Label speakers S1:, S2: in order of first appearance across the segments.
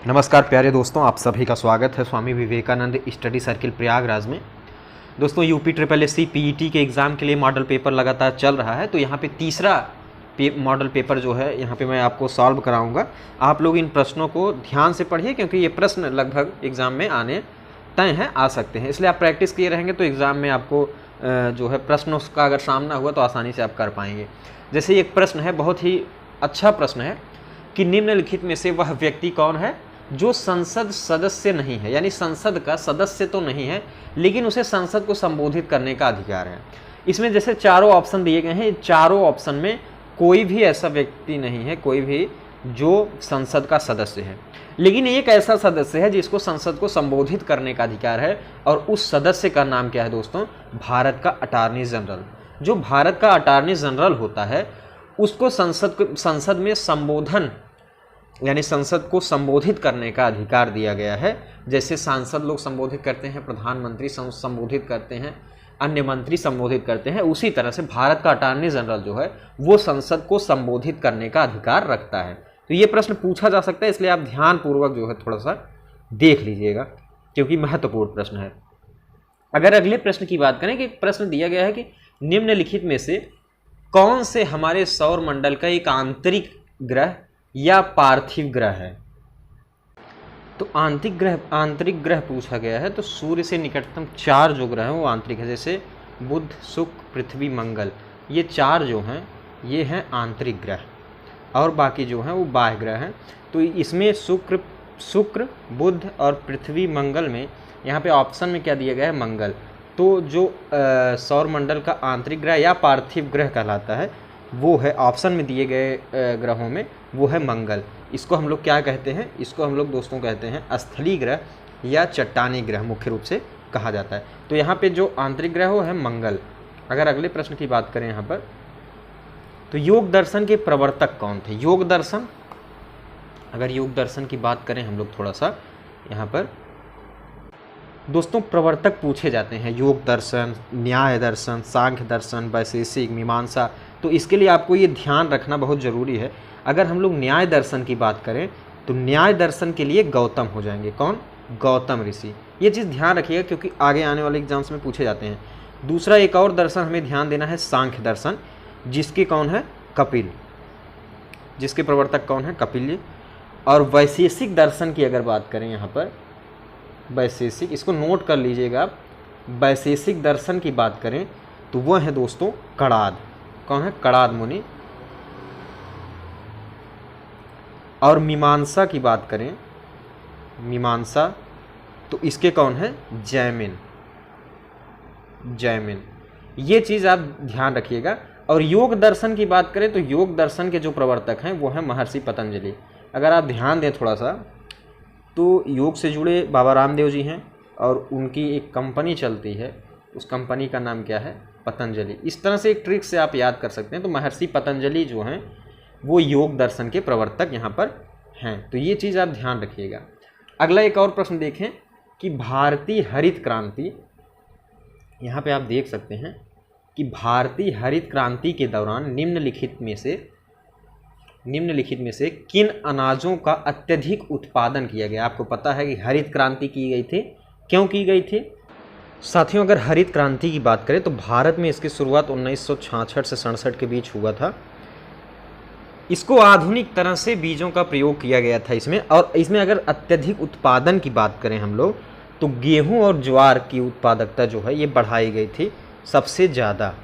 S1: नमस्कार प्यारे दोस्तों, आप सभी का स्वागत है स्वामी विवेकानंद स्टडी सर्किल प्रयागराज में। दोस्तों UP triple S C PET के एग्ज़ाम के लिए मॉडल पेपर लगातार चल रहा है, तो यहाँ पे तीसरा मॉडल पेपर जो है यहाँ पे मैं आपको सॉल्व कराऊंगा। आप लोग इन प्रश्नों को ध्यान से पढ़िए क्योंकि ये प्रश्न लगभग एग्ज़ाम में आने तय हैं, आ सकते हैं, इसलिए आप प्रैक्टिस किए रहेंगे तो एग्ज़ाम में आपको जो है प्रश्नों का अगर सामना हुआ तो आसानी से आप कर पाएंगे। जैसे एक प्रश्न है, बहुत ही अच्छा प्रश्न है कि निम्नलिखित में से वह व्यक्ति कौन है जो संसद सदस्य नहीं है, यानी संसद का सदस्य तो नहीं है लेकिन उसे संसद को संबोधित करने का अधिकार है। इसमें जैसे चारों ऑप्शन दिए गए हैं, चारों ऑप्शन में कोई भी ऐसा व्यक्ति नहीं है, कोई भी जो संसद का सदस्य है, लेकिन एक ऐसा सदस्य है जिसको संसद को संबोधित करने का अधिकार है, और उस सदस्य का नाम क्या है दोस्तों? भारत का अटॉर्नी जनरल। जो भारत का अटॉर्नी जनरल होता है उसको संसद में संबोधन यानी संसद को संबोधित करने का अधिकार दिया गया है। जैसे सांसद लोग संबोधित करते हैं, प्रधानमंत्री संबोधित करते हैं, अन्य मंत्री संबोधित करते हैं, उसी तरह से भारत का अटॉर्नी जनरल जो है वो संसद को संबोधित करने का अधिकार रखता है। तो ये प्रश्न पूछा जा सकता है, इसलिए आप ध्यानपूर्वक जो है थोड़ा सा देख लीजिएगा क्योंकि महत्वपूर्ण प्रश्न है। अगर अगले प्रश्न की बात करें कि प्रश्न दिया गया है कि निम्नलिखित में से कौन से हमारे सौर मंडल का एक आंतरिक ग्रह या पार्थिव ग्रह है, तो आंतरिक ग्रह पूछा गया है। तो सूर्य से निकटतम चार जो ग्रह हैं वो आंतरिक है, जैसे बुध, शुक्र, पृथ्वी, मंगल, ये चार जो हैं ये हैं आंतरिक ग्रह, और बाकी जो हैं वो बाह्य ग्रह हैं। तो इसमें शुक्र, बुध और पृथ्वी, मंगल में यहाँ पे ऑप्शन में क्या दिया गया है? मंगल। तो जो सौर मंडल का आंतरिक ग्रह या पार्थिव ग्रह कहलाता है वो है ऑप्शन में दिए गए ग्रहों में, वो है मंगल। इसको हम लोग क्या कहते हैं? इसको हम लोग दोस्तों कहते हैं स्थलीय ग्रह या चट्टानी ग्रह, मुख्य रूप से कहा जाता है। तो यहाँ पे जो आंतरिक ग्रह वो है मंगल। अगर अगले प्रश्न की बात करें यहाँ पर, तो योग दर्शन के प्रवर्तक कौन थे? योग दर्शन, अगर योग दर्शन की बात करें हम लोग थोड़ा सा यहाँ पर दोस्तों, प्रवर्तक पूछे जाते हैं। योग दर्शन, न्याय दर्शन, सांख्य दर्शन, वैशेषिक, मीमांसा। तो इसके लिए आपको ये ध्यान रखना बहुत ज़रूरी है। अगर हम लोग न्याय दर्शन की बात करें तो न्याय दर्शन के लिए गौतम हो जाएंगे। कौन? गौतम ऋषि। ये चीज़ ध्यान रखिएगा क्योंकि आगे आने वाले एग्जाम्स में पूछे जाते हैं। दूसरा एक और दर्शन हमें ध्यान देना है, सांख्य दर्शन, जिसके कौन है? कपिल। जिसके प्रवर्तक कौन है? कपिल जी। और वैशेषिक दर्शन की अगर बात करें यहाँ पर, वैशेषिक, इसको नोट कर लीजिएगा आप। वैशेषिक दर्शन की बात करें तो वह है दोस्तों कणाद। कौन है? कणाद मुनि। और मीमांसा की बात करें, मीमांसा, तो इसके कौन है? जैमिन। जैमिन, ये चीज़ आप ध्यान रखिएगा। और योग दर्शन की बात करें तो योग दर्शन के जो प्रवर्तक हैं वो हैं महर्षि पतंजलि। अगर आप ध्यान दें थोड़ा सा तो योग से जुड़े बाबा रामदेव जी हैं और उनकी एक कंपनी चलती है, उस कंपनी का नाम क्या है? पतंजलि। इस तरह से एक ट्रिक से आप याद कर सकते हैं। तो महर्षि पतंजलि जो हैं वो योग दर्शन के प्रवर्तक यहाँ पर हैं, तो ये चीज़ आप ध्यान रखिएगा। अगला एक और प्रश्न देखें कि भारतीय हरित क्रांति, यहाँ पे आप देख सकते हैं कि भारतीय हरित क्रांति के दौरान निम्नलिखित में से किन अनाजों का अत्यधिक उत्पादन किया गया? आपको पता है कि हरित क्रांति की गई थी, क्यों की गई थी साथियों? अगर हरित क्रांति की बात करें तो भारत में इसकी शुरुआत 1966 से 67 के बीच हुआ था। इसको आधुनिक तरह से बीजों का प्रयोग किया गया था इसमें। और इसमें अगर अत्यधिक उत्पादन की बात करें हम लोग तो गेहूं और ज्वार की उत्पादकता जो है ये बढ़ाई गई थी सबसे ज़्यादा।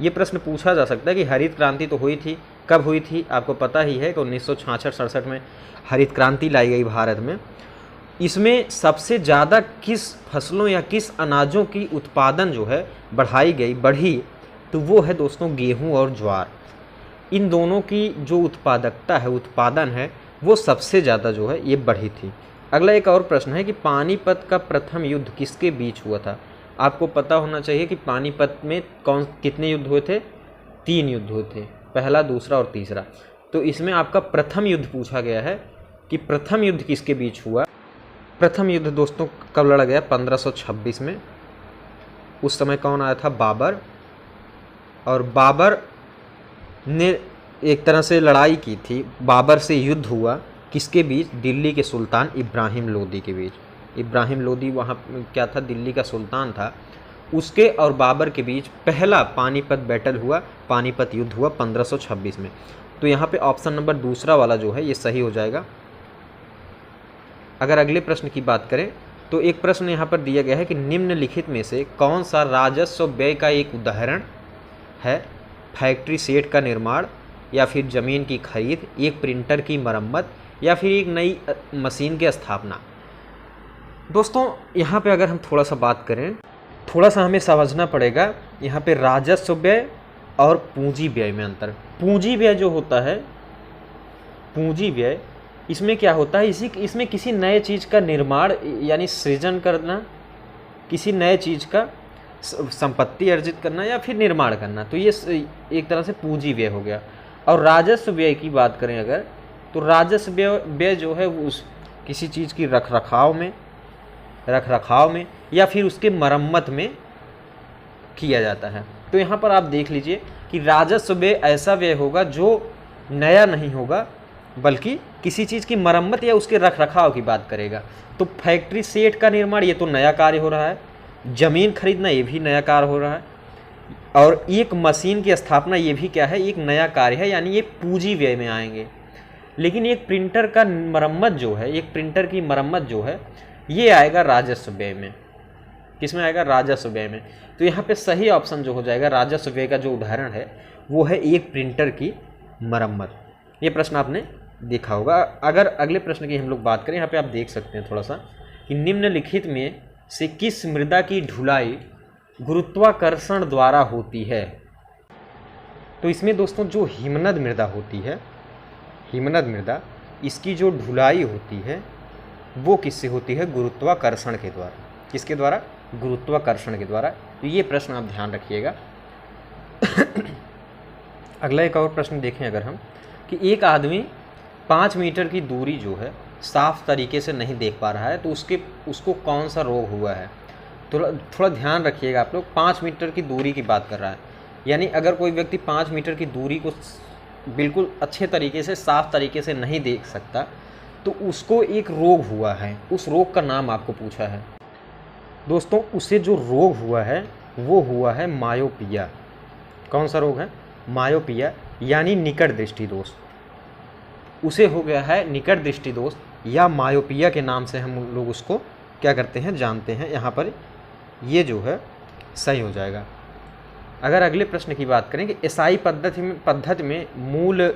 S1: ये प्रश्न पूछा जा सकता है कि हरित क्रांति तो हुई थी, कब हुई थी? आपको पता ही है कि 1966-67 में हरित क्रांति लाई गई भारत में। इसमें सबसे ज़्यादा किस फसलों या किस अनाजों की उत्पादन जो है बढ़ी, तो वो है दोस्तों गेहूं और ज्वार। इन दोनों की जो उत्पादकता है, उत्पादन है, वो सबसे ज़्यादा जो है ये बढ़ी थी। अगला एक और प्रश्न है कि पानीपत का प्रथम युद्ध किसके बीच हुआ था? आपको पता होना चाहिए कि पानीपत में कितने युद्ध हुए थे? 3 युद्ध हुए थे, पहला, दूसरा और तीसरा। तो इसमें आपका प्रथम युद्ध पूछा गया है कि प्रथम युद्ध किसके बीच हुआ? प्रथम युद्ध दोस्तों कब लड़ा गया? 1526 में। उस समय कौन आया था? बाबर। और बाबर ने एक तरह से लड़ाई की थी, बाबर से युद्ध हुआ किसके बीच? दिल्ली के सुल्तान इब्राहिम लोदी के बीच। इब्राहिम लोदी वहाँ क्या था, दिल्ली का सुल्तान था। उसके और बाबर के बीच पहला पानीपत बैटल हुआ, पानीपत युद्ध हुआ 1526 में। तो यहाँ पे ऑप्शन नंबर दूसरा वाला जो है ये सही हो जाएगा। अगर अगले प्रश्न की बात करें तो एक प्रश्न यहाँ पर दिया गया है कि निम्नलिखित में से कौन सा राजस्व व्यय का एक उदाहरण है? फैक्ट्री सेट का निर्माण, या फिर ज़मीन की खरीद, एक प्रिंटर की मरम्मत, या फिर एक नई मशीन की स्थापना। दोस्तों यहाँ पे अगर हम थोड़ा सा बात करें, थोड़ा सा हमें समझना पड़ेगा यहाँ पे राजस्व व्यय और पूंजी व्यय में अंतर। पूंजी व्यय जो होता है, पूंजी व्यय इसमें क्या होता है, इसमें किसी नए चीज़ का निर्माण यानी सृजन करना, किसी नए चीज़ का संपत्ति अर्जित करना या फिर निर्माण करना, तो ये एक तरह से पूंजी व्यय हो गया। और राजस्व व्यय की बात करें अगर, तो राजस्व व्यय जो है वो उस किसी चीज़ की रखरखाव में या फिर उसके मरम्मत में किया जाता है। तो यहाँ पर आप देख लीजिए कि राजस्व व्यय ऐसा व्यय होगा जो नया नहीं होगा, बल्कि किसी चीज़ की मरम्मत या उसके रखरखाव की बात करेगा। तो फैक्ट्री सेट का निर्माण ये तो नया कार्य हो रहा है, ज़मीन खरीदना ये भी नया कार्य हो रहा है, और एक मशीन की स्थापना ये भी क्या है, एक नया कार्य है, यानी ये पूंजी व्यय में आएंगे। लेकिन एक प्रिंटर का मरम्मत जो है, एक प्रिंटर की मरम्मत जो है ये आएगा राजस्व व्यय में। किस में आएगा? राजस्व व्यय में। तो यहाँ पे सही ऑप्शन जो हो जाएगा, राजस्व व्यय का जो उदाहरण है वो है एक प्रिंटर की मरम्मत। ये प्रश्न आपने देखा होगा। अगर अगले प्रश्न की हम लोग बात करें, यहाँ पे आप देख सकते हैं थोड़ा सा कि निम्नलिखित में से किस मृदा की ढुलाई गुरुत्वाकर्षण द्वारा होती है? तो इसमें दोस्तों जो हिमनद मृदा होती है, हिमनद मृदा, इसकी जो ढुलाई होती है वो किससे होती है? गुरुत्वाकर्षण के द्वारा। किसके द्वारा? गुरुत्वाकर्षण के द्वारा। तो ये प्रश्न आप ध्यान रखिएगा। अगला एक और प्रश्न देखें अगर हम, कि एक आदमी 5 मीटर की दूरी जो है साफ तरीके से नहीं देख पा रहा है, तो उसको कौन सा रोग हुआ है? थोड़ा ध्यान रखिएगा आप लोग, 5 मीटर की दूरी की बात कर रहा है, यानी अगर कोई व्यक्ति 5 मीटर की दूरी को बिल्कुल अच्छे तरीके से, साफ तरीके से नहीं देख सकता, तो उसको एक रोग हुआ है। उस रोग का नाम आपको पूछा है। दोस्तों उसे जो रोग हुआ है वो हुआ है मायोपिया। कौन सा रोग है? मायोपिया, यानी निकट दृष्टि दोष। उसे हो गया है निकट दृष्टि दोष, या मायोपिया के नाम से हम लोग उसको क्या करते हैं, जानते हैं। यहाँ पर ये जो है सही हो जाएगा। अगर अगले प्रश्न की बात करें कि एसआई पद्धति में मूल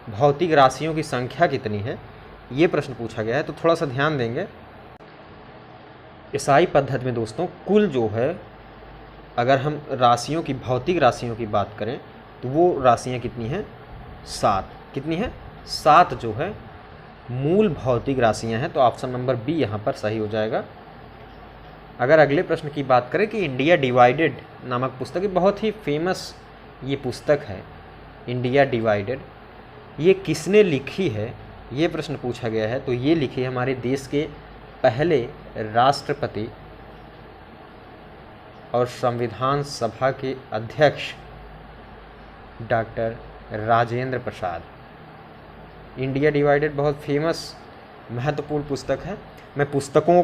S1: भौतिक राशियों की संख्या कितनी है, ये प्रश्न पूछा गया है। तो थोड़ा सा ध्यान देंगे। एसआई पद्धति में दोस्तों कुल जो है, अगर हम राशियों की, भौतिक राशियों की बात करें, तो वो राशियाँ कितनी हैं? 7। कितनी है? 7 जो है मूल भौतिक राशियाँ हैं। तो ऑप्शन नंबर बी यहाँ पर सही हो जाएगा। अगर अगले प्रश्न की बात करें कि इंडिया डिवाइडेड नामक पुस्तक, ये बहुत ही फेमस ये पुस्तक है, इंडिया डिवाइडेड, ये किसने लिखी है, ये प्रश्न पूछा गया है। तो ये लिखी है हमारे देश के पहले राष्ट्रपति और संविधान सभा के अध्यक्ष doctor Rajendra Prasad. India divided बहुत फेमस महत्वपूर्ण पुस्तक है। मैं पुस्तकों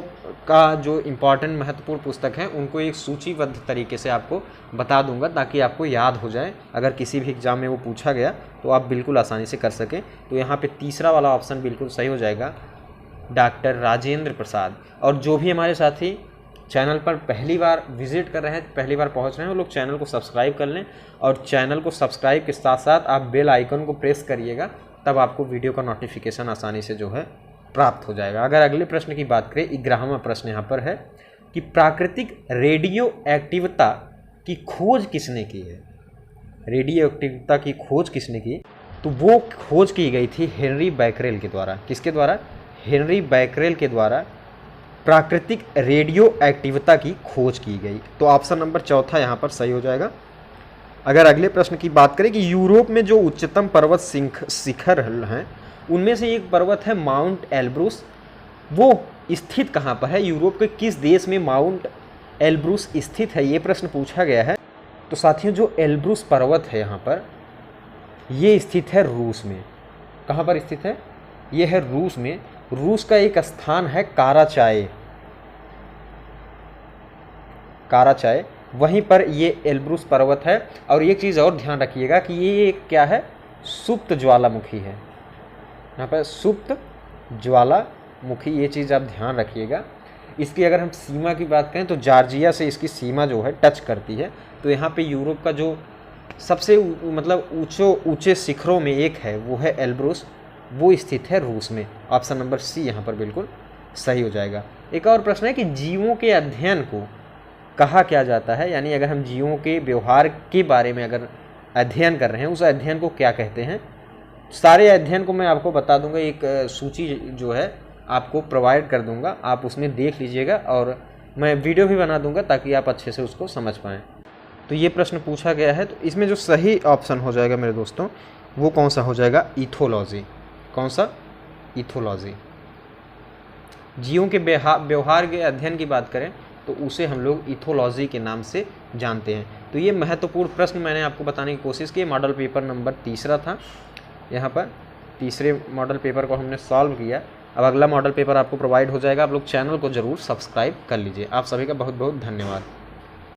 S1: का जो इम्पॉर्टेंट महत्वपूर्ण पुस्तक हैं उनको एक सूचीबद्ध तरीके से आपको बता दूंगा, ताकि आपको याद हो जाए। अगर किसी भी एग्ज़ाम में वो पूछा गया तो आप बिल्कुल आसानी से कर सकें। तो यहाँ पे तीसरा वाला ऑप्शन बिल्कुल सही हो जाएगा, डॉक्टर राजेंद्र प्रसाद। और जो भी हमारे साथी चैनल पर पहली बार विजिट कर रहे हैं, पहली बार पहुंच रहे हैं, वो लोग चैनल को सब्सक्राइब कर लें। और चैनल को सब्सक्राइब के साथ साथ आप बेल आइकन को प्रेस करिएगा, तब आपको वीडियो का नोटिफिकेशन आसानी से जो है प्राप्त हो जाएगा। अगर अगले प्रश्न की बात करें, 11वां प्रश्न यहाँ पर है कि प्राकृतिक रेडियो एक्टिवता की खोज किसने की है? रेडियो एक्टिवता की खोज किसने की? तो वो खोज की गई थी हेनरी बैकरेल के द्वारा। किसके द्वारा? हेनरी बैकरेल के द्वारा प्राकृतिक रेडियो एक्टिवता की खोज की गई। तो ऑप्शन नंबर चौथा यहाँ पर सही हो जाएगा। अगर अगले प्रश्न की बात करें कि यूरोप में जो उच्चतम पर्वत शिखर हैं उनमें से एक पर्वत है माउंट एल्ब्रूस, वो स्थित कहाँ पर है? यूरोप के किस देश में माउंट एल्ब्रूस स्थित है, ये प्रश्न पूछा गया है। तो साथियों जो एल्ब्रूस पर्वत है यहाँ पर, ये स्थित है रूस में। कहाँ पर स्थित है? ये है रूस में। रूस का एक स्थान है काराचाय, काराचाय, वहीं पर ये एल्ब्रूस पर्वत है। और एक चीज़ और ध्यान रखिएगा कि ये क्या है, सुप्त ज्वालामुखी है, यहाँ पर सुप्त ज्वालामुखी, ये चीज़ आप ध्यान रखिएगा। इसकी अगर हम सीमा की बात करें तो जॉर्जिया से इसकी सीमा जो है टच करती है। तो यहाँ पे यूरोप का जो सबसे मतलब ऊंचे शिखरों में एक है वो है एल्ब्रूस, वो स्थित है रूस में। ऑप्शन नंबर सी यहाँ पर बिल्कुल सही हो जाएगा। एक और प्रश्न है कि जीवों के अध्ययन को कहा क्या जाता है, यानी अगर हम जीवों के व्यवहार के बारे में अगर अध्ययन कर रहे हैं, उस अध्ययन को क्या कहते हैं। सारे अध्ययन को मैं आपको बता दूंगा, एक सूची जो है आपको प्रोवाइड कर दूंगा, आप उसमें देख लीजिएगा और मैं वीडियो भी बना दूंगा ताकि आप अच्छे से उसको समझ पाएँ। तो ये प्रश्न पूछा गया है, तो इसमें जो सही ऑप्शन हो जाएगा मेरे दोस्तों वो कौन सा हो जाएगा, इथोलॉजी। कौन सा, इथोलॉजी। जीवों के व्यवहार के अध्ययन की बात करें तो उसे हम लोग इथोलॉजी के नाम से जानते हैं। तो ये महत्वपूर्ण प्रश्न मैंने आपको बताने की कोशिश की। मॉडल पेपर नंबर 3 था, यहाँ पर तीसरे मॉडल पेपर को हमने सॉल्व किया। अब अगला मॉडल पेपर आपको प्रोवाइड हो जाएगा, आप लोग चैनल को ज़रूर सब्सक्राइब कर लीजिए। आप सभी का बहुत बहुत धन्यवाद।